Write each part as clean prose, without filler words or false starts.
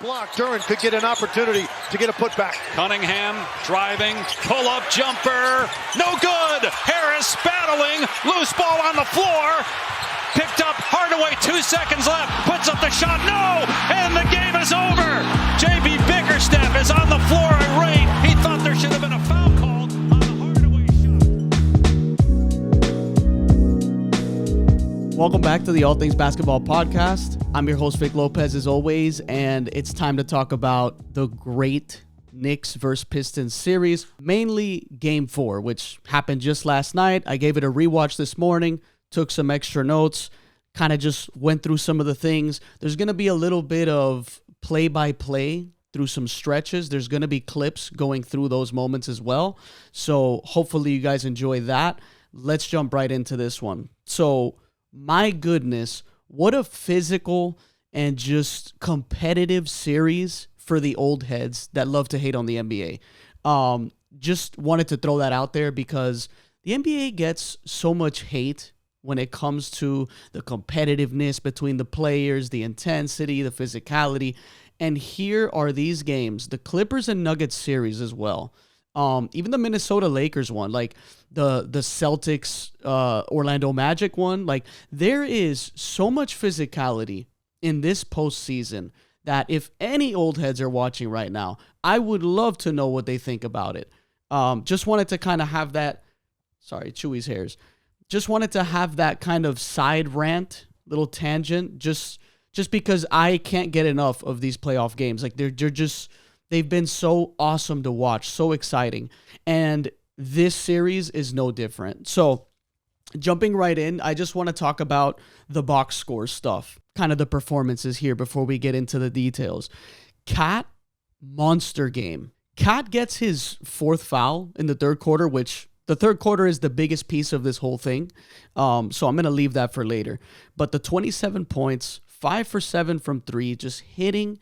block. Duran could get an opportunity to get a putback. Cunningham driving, pull-up jumper, no good. Harris battling, loose ball on the floor. Picked up, Hardaway, 2 seconds left, puts up the shot, no! And the game is over! J.B. Bickerstaff is on the floor irate. He thought there should have been a foul called on the Hardaway shot. Welcome back to the All Things Basketball Podcast. I'm your host, Vic Lopez, as always, and it's time to talk about the great Knicks versus Pistons series, mainly Game 4, which happened just last night. I gave it a rewatch this morning. Took some extra notes, kind of just went through some of the things. There's going to be a little bit of play-by-play through some stretches. There's going to be clips going through those moments as well. So hopefully you guys enjoy that. Let's jump right into this one. So my goodness, what a physical and just competitive series for the old heads that love to hate on the NBA. Just wanted to throw that out there because the NBA gets so much hate when it comes to the competitiveness between the players, the intensity, the physicality. And here are these games, the Clippers and Nuggets series as well. Even the Minnesota Lakers one, like the Celtics, Orlando Magic one, like there is so much physicality in this postseason that if any old heads are watching right now, I would love to know what they think about it. Just wanted to kind of have that, Chewy's hairs. Just wanted to have that kind of side rant, little tangent, just because I can't get enough of these playoff games. Like they've been so awesome to watch, so exciting. And this series is no different. So jumping right in, I just want to talk about the box score stuff, kind of the performances here before we get into the details. Cat, monster game. Cat gets his fourth foul in the third quarter, which the third quarter is the biggest piece of this whole thing, so I'm going to leave that for later. But the 27 points, 5 for 7 from 3, just hitting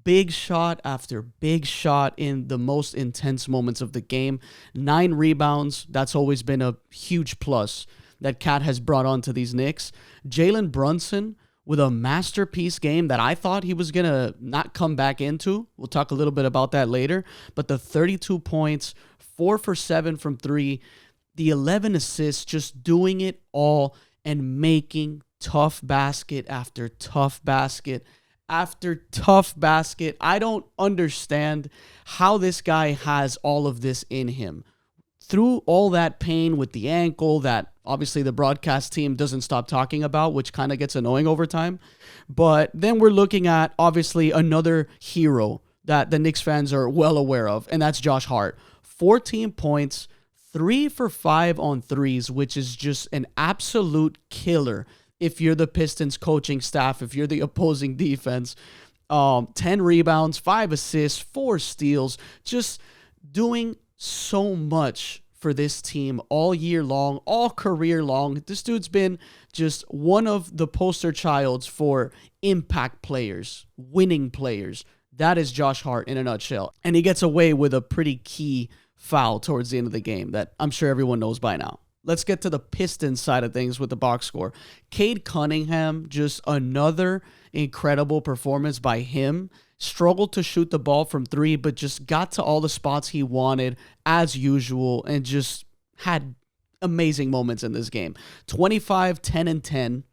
big shot after big shot in the most intense moments of the game. 9 rebounds, that's always been a huge plus that Cat has brought onto these Knicks. Jalen Brunson with a masterpiece game that I thought he was going to not come back into. We'll talk a little bit about that later. But the 32 points, 4 for 7 from 3, the 11 assists, just doing it all and making tough basket after tough basket after tough basket. I don't understand how this guy has all of this in him. Through all that pain with the ankle that obviously the broadcast team doesn't stop talking about, which kind of gets annoying over time. But then we're looking at obviously another hero that the Knicks fans are well aware of, and that's Josh Hart. 14 points, 3 for 5 on threes, which is just an absolute killer if you're the Pistons coaching staff, if you're the opposing defense. 10 rebounds, 5 assists, 4 steals, just doing so much for this team all year long, all career long. This dude's been just one of the poster childs for impact players, winning players. That is Josh Hart in a nutshell. And he gets away with a pretty key foul towards the end of the game that I'm sure everyone knows by now. Let's get to the Pistons side of things with the box score. Cade Cunningham, just another incredible performance by him. Struggled to shoot the ball from 3, but just got to all the spots he wanted as usual and just had amazing moments in this game. 25, 10, and 10,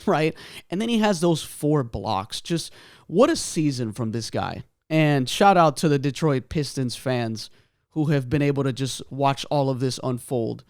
right? And then he has those 4 blocks. Just what a season from this guy. And shout out to the Detroit Pistons fans who have been able to just watch all of this unfold.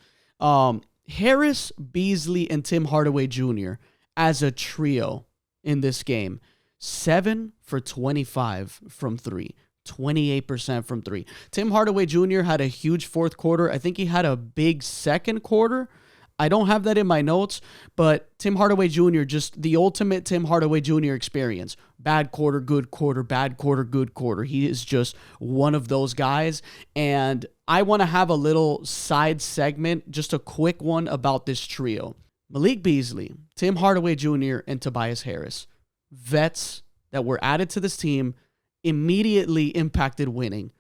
Harris, Beasley, and Tim Hardaway Jr. as a trio in this game. 7 for 25 from 3. 28% from 3. Tim Hardaway Jr. had a huge fourth quarter. I think he had a big second quarter. I don't have that in my notes, but Tim Hardaway Jr., just the ultimate Tim Hardaway Jr. experience. Bad quarter, good quarter, bad quarter, good quarter. He is just one of those guys. And I want to have a little side segment, just a quick one about this trio. Malik Beasley, Tim Hardaway Jr., and Tobias Harris. Vets that were added to this team, immediately impacted winning.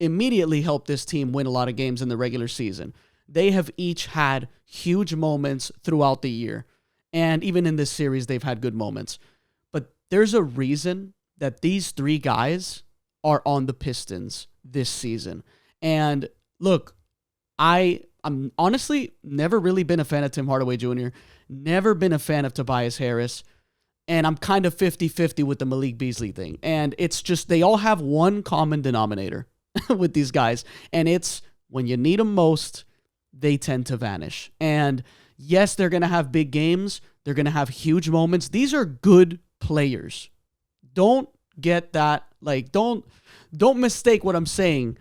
Immediately helped this team win a lot of games in the regular season. They have each had huge moments throughout the year. And even in this series, they've had good moments. But there's a reason that these three guys are on the Pistons this season. And look, I'm honestly never really been a fan of Tim Hardaway Jr., never been a fan of Tobias Harris, and I'm kind of 50-50 with the Malik Beasley thing. And it's just they all have one common denominator with these guys, and it's when you need them most, they tend to vanish. And yes, they're going to have big games. They're going to have huge moments. These are good players. Don't get that, don't mistake what I'm saying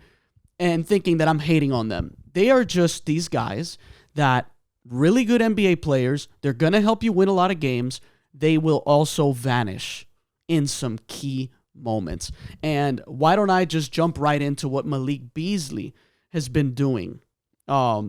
and thinking that I'm hating on them. They are just these guys that really good NBA players. They're going to help you win a lot of games. They will also vanish in some key moments. And why don't I just jump right into what Malik Beasley has been doing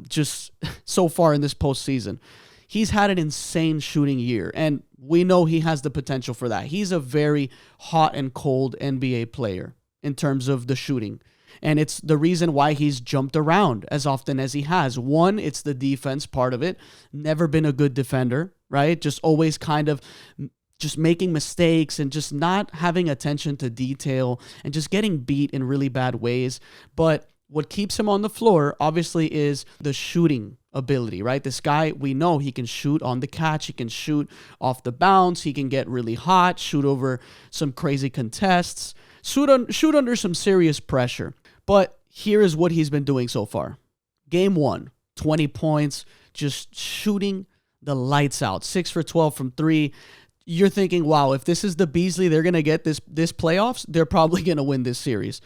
just so far in this postseason. He's had an insane shooting year, and we know he has the potential for that. He's a very hot and cold NBA player in terms of the shooting. And it's the reason why he's jumped around as often as he has. One, it's the defense part of it. Never been a good defender, right? Just always kind of just making mistakes and just not having attention to detail and just getting beat in really bad ways. But what keeps him on the floor, obviously, is the shooting ability, right? This guy, we know he can shoot on the catch. He can shoot off the bounce. He can get really hot, shoot over some crazy contests, shoot under some serious pressure. But here is what he's been doing so far. Game 1, 20 points, just shooting the lights out. 6 for 12 from 3. You're thinking, wow, if this is the Beasley they're going to get this playoffs, they're probably going to win this series.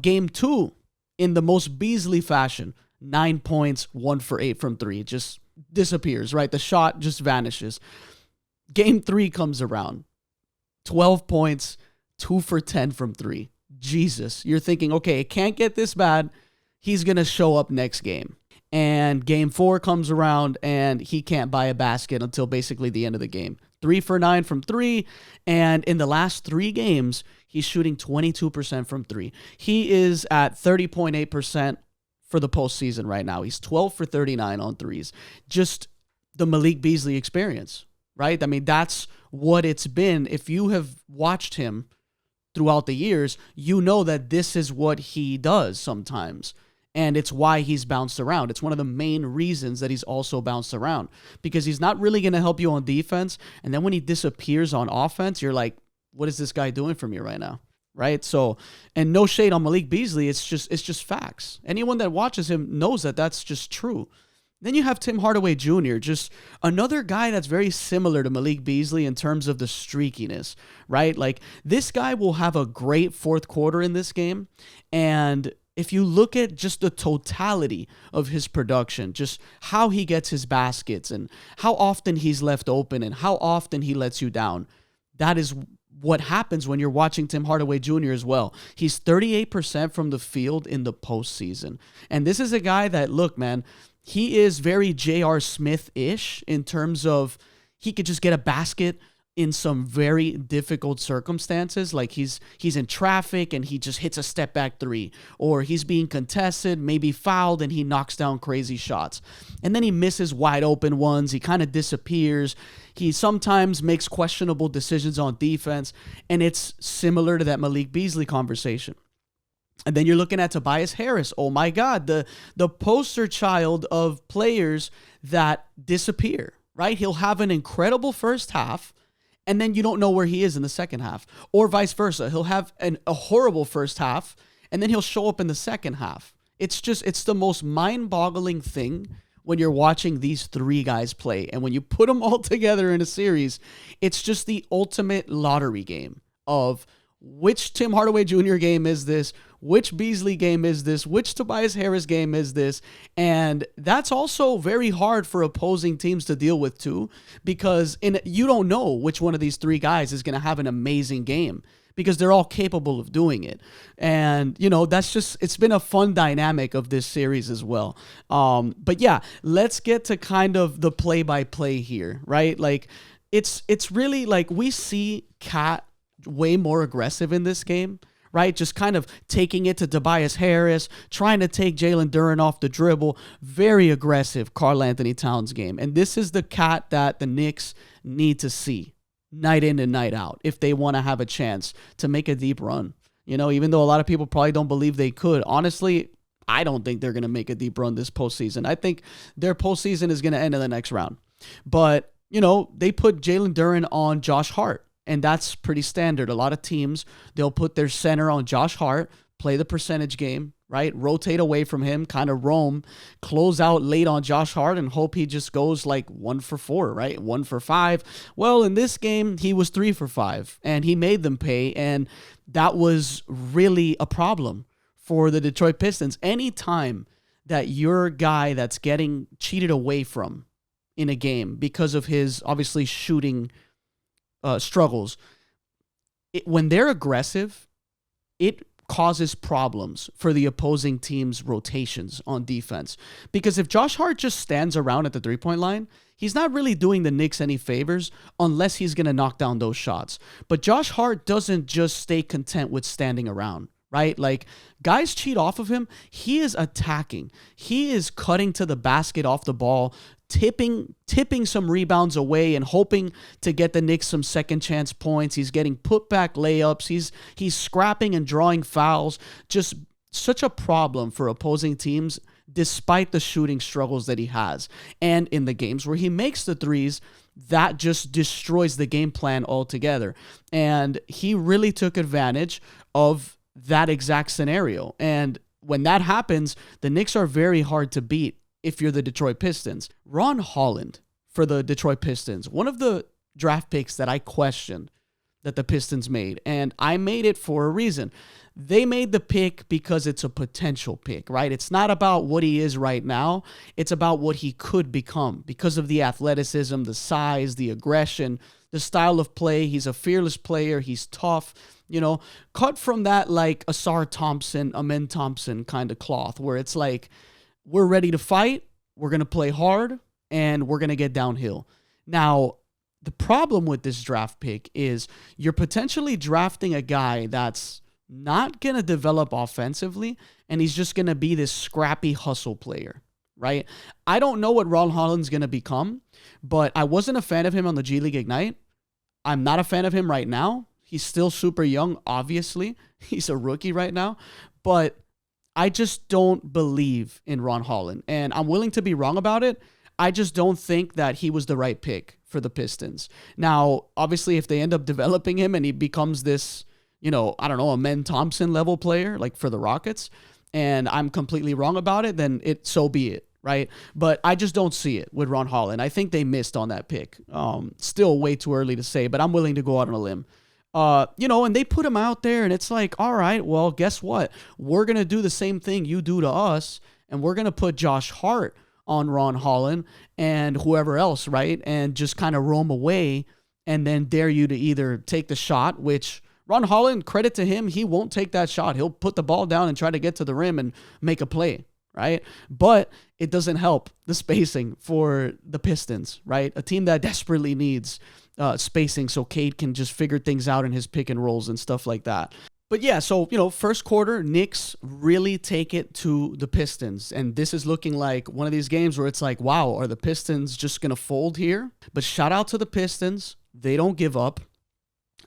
Game 2, in the most Beasley fashion, 9 points, 1 for 8 from 3. It just disappears, right? The shot just vanishes. Game 3 comes around. 12 points, 2 for 10 from 3. Jesus, you're thinking, okay, it can't get this bad. He's going to show up next game. And game 4 comes around, and he can't buy a basket until basically the end of the game. 3 for 9 from 3, and in the last 3 games, he's shooting 22% from 3. He is at 30.8% for the postseason right now. He's 12 for 39 on threes. Just the Malik Beasley experience, right? I mean, that's what it's been. If you have watched him throughout the years, you know that this is what he does sometimes. And it's why he's bounced around. It's one of the main reasons that he's also bounced around, because he's not really going to help you on defense. And then when he disappears on offense, you're like, what is this guy doing for me right now? Right? So, and no shade on Malik Beasley. It's just facts. Anyone that watches him knows that that's just true. Then you have Tim Hardaway Jr., just another guy that's very similar to Malik Beasley in terms of the streakiness, right? Like, this guy will have a great fourth quarter in this game. And if you look at just the totality of his production, just how he gets his baskets and how often he's left open and how often he lets you down, that is what happens when you're watching Tim Hardaway Jr. as well. He's 38% from the field in the postseason. And this is a guy that, look, man, he is very J.R. Smith-ish in terms of he could just get a basket in some very difficult circumstances, like he's in traffic and he just hits a step back 3, or he's being contested, maybe fouled, and he knocks down crazy shots. And then he misses wide open ones. He kind of disappears. He sometimes makes questionable decisions on defense, and it's similar to that Malik Beasley conversation. And then you're looking at Tobias Harris. Oh my God, the poster child of players that disappear, right? He'll have an incredible first half, and then you don't know where he is in the second half. Or vice versa. He'll have a horrible first half, and then he'll show up in the second half. It's the most mind-boggling thing when you're watching these 3 guys play. And when you put them all together in a series, it's just the ultimate lottery game of which Tim Hardaway Jr. game is this, which Beasley game is this, which Tobias Harris game is this. And that's also very hard for opposing teams to deal with too, because you don't know which one of these 3 guys is going to have an amazing game, because they're all capable of doing it. And, it's been a fun dynamic of this series as well. But yeah, let's get to kind of the play-by-play here, right? Like, it's really like we see Cat way more aggressive in this game, right? Just kind of taking it to Tobias Harris, trying to take Jalen Duren off the dribble. Very aggressive Karl Anthony Towns game. And this is the Cat that the Knicks need to see night in and night out if they want to have a chance to make a deep run. Even though a lot of people probably don't believe they could. Honestly, I don't think they're going to make a deep run this postseason. I think their postseason is going to end in the next round. But, they put Jalen Duren on Josh Hart, and that's pretty standard. A lot of teams, they'll put their center on Josh Hart, play the percentage game, right? Rotate away from him, kind of roam, close out late on Josh Hart and hope he just goes like 1 for 4, right? 1 for 5. Well, in this game, he was 3 for 5 and he made them pay. And that was really a problem for the Detroit Pistons. Anytime that your guy that's getting cheated away from in a game because of his obviously shooting struggles, when they're aggressive, it causes problems for the opposing team's rotations on defense. Because if Josh Hart just stands around at the three-point line, he's not really doing the Knicks any favors unless he's going to knock down those shots. But Josh Hart doesn't just stay content with standing around, right? Like, guys cheat off of him. He is attacking. He is cutting to the basket off the ball, tipping some rebounds away and hoping to get the Knicks some second chance points. He's getting putback layups. He's scrapping and drawing fouls. Just such a problem for opposing teams despite the shooting struggles that he has. And in the games where he makes the threes, that just destroys the game plan altogether. And he really took advantage of that exact scenario. And when that happens, the Knicks are very hard to beat if you're the Detroit Pistons. Ron Holland for the Detroit Pistons, one of the draft picks that I questioned that the Pistons made, and I made it for a reason. They made the pick because it's a potential pick, right? It's not about what he is right now. It's about what he could become because of the athleticism, the size, the aggression, the style of play. He's a fearless player. He's tough. Cut from that like Asar Thompson, Amen Thompson kind of cloth where it's like, we're ready to fight, we're going to play hard, and we're going to get downhill. Now, the problem with this draft pick is you're potentially drafting a guy that's not going to develop offensively, and he's just going to be this scrappy hustle player, right? I don't know what Ron Holland's going to become, but I wasn't a fan of him on the G League Ignite. I'm not a fan of him right now. He's still super young, obviously. He's a rookie right now, but I just don't believe in Ron Holland, and I'm willing to be wrong about it. I just don't think that he was the right pick for the Pistons. Now, obviously, if they end up developing him and he becomes this, a Men Thompson level player, like for the Rockets, and I'm completely wrong about it, then so be it, right? But I just don't see it with Ron Holland. I think they missed on that pick. Still way too early to say, but I'm willing to go out on a limb. And they put him out there and it's like, all right, well, guess what? We're going to do the same thing you do to us. And we're going to put Josh Hart on Ron Holland and whoever else, right? And just kind of roam away and then dare you to either take the shot, which Ron Holland, credit to him, he won't take that shot. He'll put the ball down and try to get to the rim and make a play, right? But it doesn't help the spacing for the Pistons, right? A team that desperately needs spacing so Cade can just figure things out in his pick and rolls and stuff like that. But yeah, so, first quarter, Knicks really take it to the Pistons. And this is looking like one of these games where it's like, wow, are the Pistons just going to fold here? But shout out to the Pistons. They don't give up.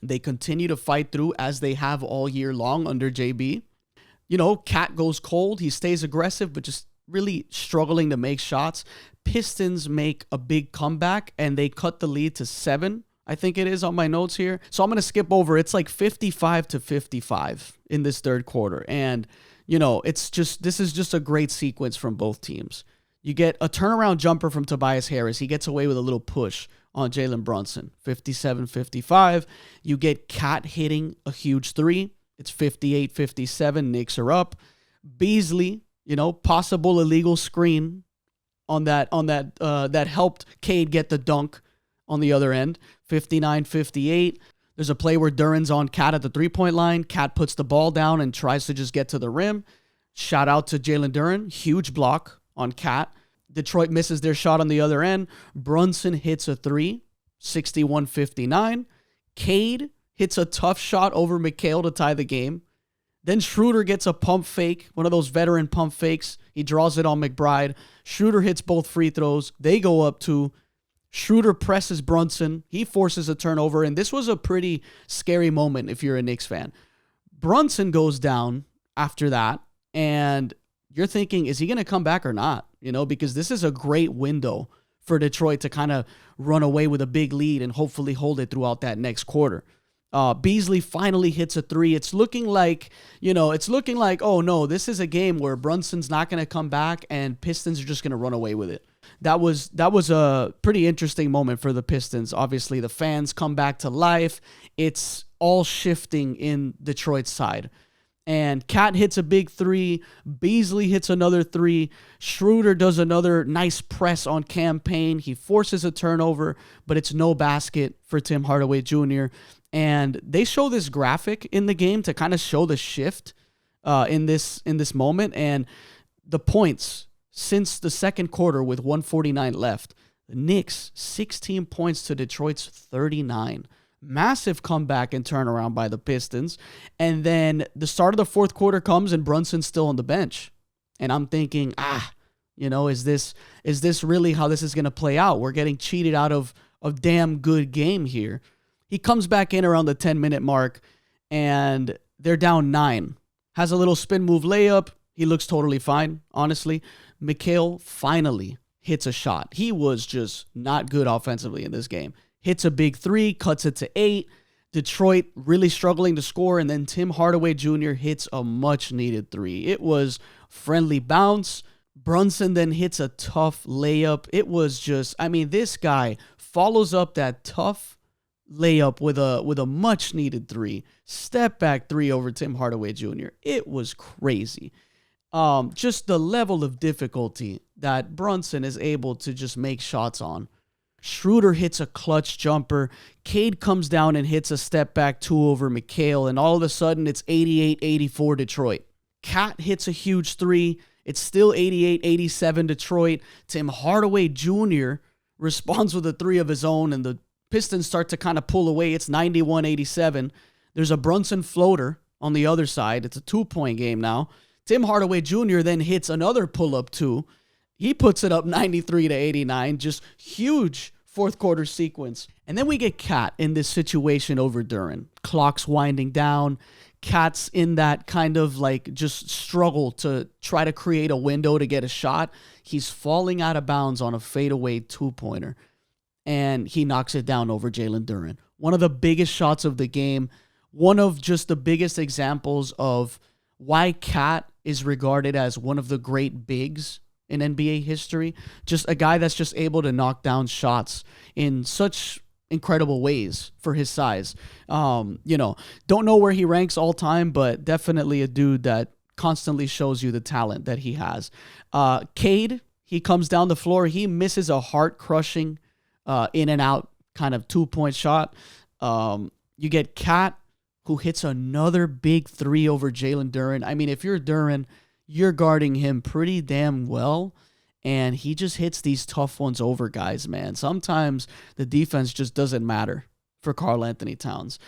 They continue to fight through as they have all year long under JB. Cat goes cold. He stays aggressive, but just really struggling to make shots. Pistons make a big comeback and they cut the lead to 7, I think it is on my notes here. So I'm going to skip over. It's like 55-55 in this third quarter. And, this is just a great sequence from both teams. You get a turnaround jumper from Tobias Harris. He gets away with a little push on Jalen Brunson, 57-55. You get Cat hitting a huge 3. It's 58-57. Knicks are up. Beasley, possible illegal screen on that helped Cade get the dunk on the other end. 59-58. There's a play where Duren's on Cat at the three-point line. Cat puts the ball down and tries to just get to the rim. Shout out to Jalen Duren. Huge block on Cat. Detroit misses their shot on the other end. Brunson hits a 3. 61-59. Cade hits a tough shot over McHale to tie the game. Then Schroeder gets a pump fake, one of those veteran pump fakes. He draws it on McBride. Schroeder hits both free throws. They go up 2. Schroeder presses Brunson. He forces a turnover, and this was a pretty scary moment if you're a Knicks fan. Brunson goes down after that, and you're thinking, is he going to come back or not? Because this is a great window for Detroit to kind of run away with a big lead and hopefully hold it throughout that next quarter. Beasley finally hits a three. It's looking like, oh no, this is a game where Brunson's not going to come back and Pistons are just going to run away with it. That was a pretty interesting moment for the Pistons. Obviously, the fans come back to life. It's all shifting in Detroit's side. And Cat hits a big three. Beasley hits another three. Schroeder does another nice press on Campaign. He forces a turnover, but it's no basket for Tim Hardaway Jr. And they show this graphic in the game to kind of show the shift in this moment. And the points since the second quarter with 1:49 left, the Knicks 16 points to Detroit's 39. Massive comeback and turnaround by the Pistons. And then the start of the fourth quarter comes and Brunson's still on the bench. And I'm thinking, is this really how this is going to play out? We're getting cheated out of a damn good game here. He comes back in around the 10-minute mark, and they're down 9. Has a little spin move layup. He looks totally fine, honestly. Mikal finally hits a shot. He was just not good offensively in this game. Hits a big three, cuts it to 8. Detroit really struggling to score, and then Tim Hardaway Jr. hits a much-needed three. It was friendly bounce. Brunson then hits a tough layup. It was just, this guy follows up that tough layup with a much needed three. Step back three over Tim Hardaway Jr. It was crazy. Just the level of difficulty that Brunson is able to just make shots on. Schroeder hits a clutch jumper. Cade comes down and hits a step back two over Mikal, and all of a sudden it's 88-84 Detroit. Cat hits a huge three. It's still 88-87 Detroit. Tim Hardaway Jr. responds with a three of his own, and the Pistons start to kind of pull away. It's 91-87. There's a Brunson floater on the other side. It's a 2-point game now. Tim Hardaway Jr. then hits another pull-up two. He puts it up 93-89. Just huge fourth quarter sequence. And then we get Cat in this situation over Duren. Clock's winding down. Cat's in that kind of just struggle to try to create a window to get a shot. He's falling out of bounds on a fadeaway 2-pointer. And he knocks it down over Jalen Duren. One of the biggest shots of the game. One of just the biggest examples of why Cat is regarded as one of the great bigs in NBA history. Just a guy that's just able to knock down shots in such incredible ways for his size. Don't know where he ranks all time, but definitely a dude that constantly shows you the talent that he has. Cade, he comes down the floor. He misses a heart-crushing in and out kind of 2-point shot. You get Cat, who hits another big three over Jalen Duren. If you're Duren, you're guarding him pretty damn well, and he just hits these tough ones over guys, man. Sometimes the defense just doesn't matter for Karl Anthony Towns.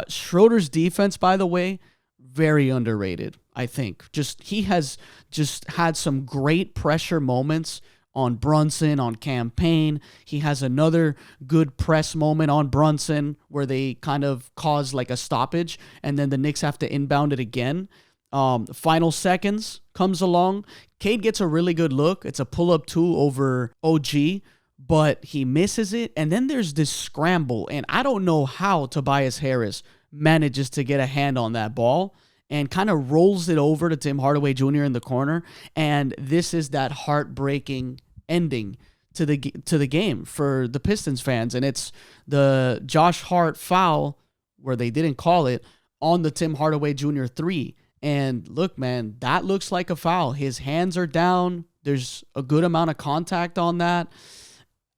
Schroeder's defense, by the way, very underrated, I think. He has just had some great pressure moments on Brunson, on Campaign. He has another good press moment on Brunson where they kind of cause a stoppage, and then the Knicks have to inbound it again. Final seconds comes along. Cade gets a really good look. It's a pull-up two over OG, but he misses it. And then there's this scramble, and I don't know how Tobias Harris manages to get a hand on that ball and kind of rolls it over to Tim Hardaway Jr. in the corner. And this is that heartbreaking ending to the game for the Pistons fans. And it's the Josh Hart foul, where they didn't call it, on the Tim Hardaway Jr. three. And look, man, that looks like a foul. His hands are down. There's a good amount of contact on that.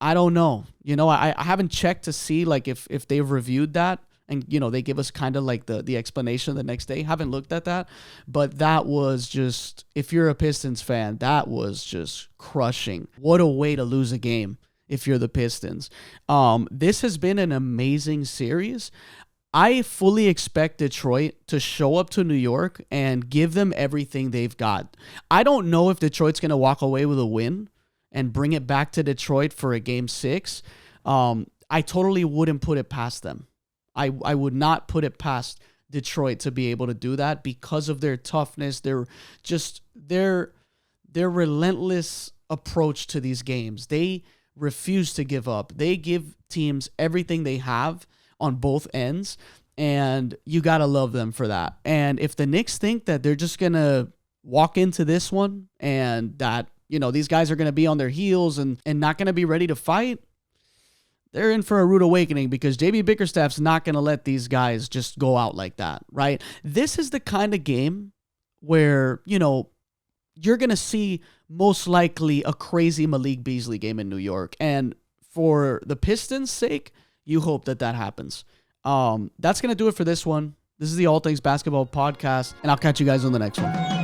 I don't know. I haven't checked to see if they've reviewed that. And, they give us kind of the explanation the next day. Haven't looked at that. But that was just, if you're a Pistons fan, that was just crushing. What a way to lose a game if you're the Pistons. This has been an amazing series. I fully expect Detroit to show up to New York and give them everything they've got. I don't know if Detroit's going to walk away with a win and bring it back to Detroit for a Game 6, I totally wouldn't put it past them. I would not put it past Detroit to be able to do that because of their toughness, their relentless approach to these games. They refuse to give up. They give teams everything they have on both ends, and you got to love them for that. And if the Knicks think that they're just going to walk into this one and that, these guys are going to be on their heels and not going to be ready to fight, they're in for a rude awakening because JB Bickerstaff's not going to let these guys just go out like that, right? This is the kind of game where, you're going to see most likely a crazy Malik Beasley game in New York. And for the Pistons' sake, you hope that happens. That's going to do it for this one. This is the All Things Basketball Podcast, and I'll catch you guys on the next one.